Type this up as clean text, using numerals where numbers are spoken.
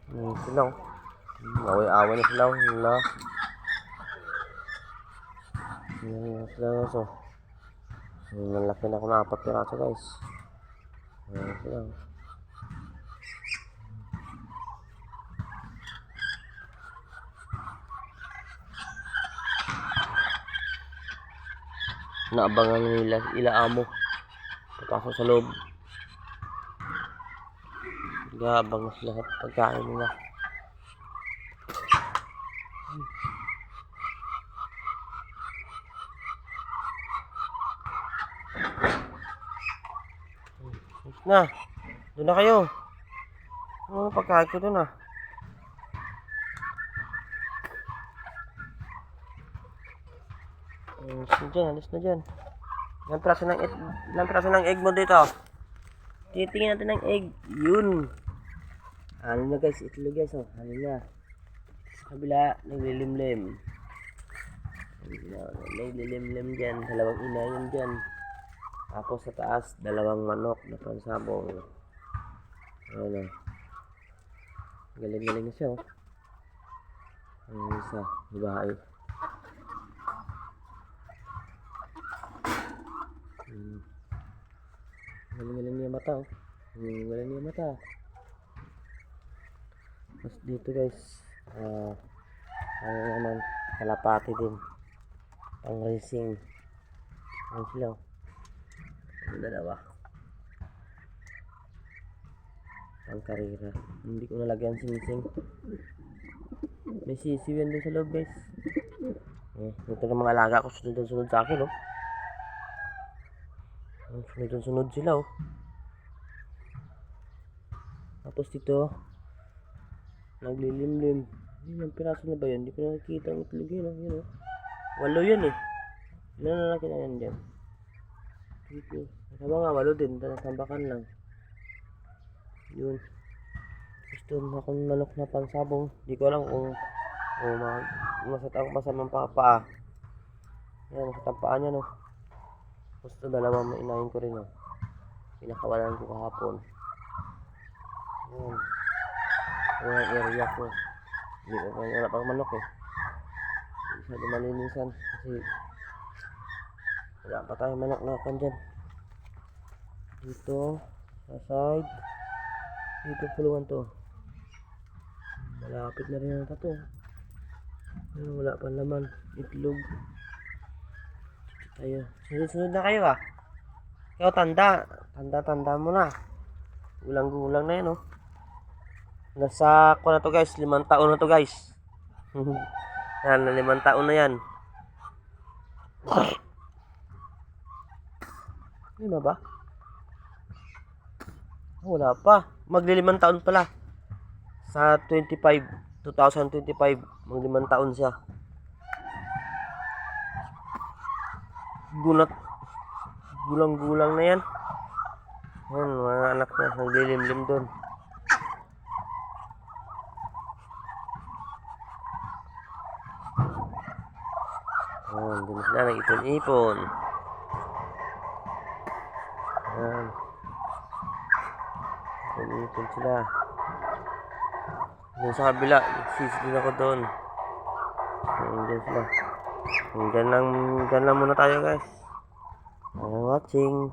Sila. Away-away na sila. Wala. Sila so. Malaki na ako na 4 piraso guys. Sila. Naabangan nila amo. Papasok sa loob. Nag-aabang na sila sa pagkain nila. Na, doon na kayo. Pagkain ko doon ah. Alis na dyan. Ilang praso ng egg mo dito? Titingin natin ng egg. Yun. Ano na guys, itlog guys oh. Ano na. Sa kabila, naglilimlim. Naglilimlim dyan. 2 ina yun dyan. Tapos sa taas, 2 manok na pansabong. Ano. Galing-galing na siya oh. Ang isa, babae. Galing-galing niya mata oh. Galing niya mata. Tapos dito guys, ano naman, kalapati din. Pang racing. Ano sila oh. Dalawa. Pang karera. Hindi ko nalagyan sinising. May sisiw yan doon sa loob guys. Ito ng mga alaga ko, sunod sa akin oh. Sunod sila oh. Tapos dito naglilimlim. Ilang piraso na ba yan? Hindi ko nakikita ang itlog yun oh. Yun oh. 8 yan eh. Ilan na laki na yan dyan? Dito. Kasama nga 8 din. Tambakan lang. Yun. Gusto na akong manok na pansabong. Hindi ko alam kung masamang paa. Yan, masatang paa niya no. Gusto 2 mainahin ko rin oh. Pinakawalan ko kahapon. Yan. Yung area ko. Hindi ko wala pang manok eh. Hindi siya malinisan. Kasi wala pa tayong manok na kan dyan. Dito. Sa side. Dito pulungan to. Malapit na rin ang tato. Pero wala pa laman. Itlog. Tayo. Sunod na kayo ah. Ikaw tanda. Tanda mo na. Gulang na yan oh. Nasa ko na to guys. 5 taon na to guys. Yan. 5 taon na yan. Lima ba? Wala pa. Magli-5 taon pala. Sa 2025 mag 5 taon siya. Gulang na yan. Yan, mga anak na naglilimlim doon. Yan, doon sila nag-ipon-ipon. Yan. Ipon sila. Doon sa kabila, din ako doon. Doon sila. Diyan lang muna tayo guys. Watching.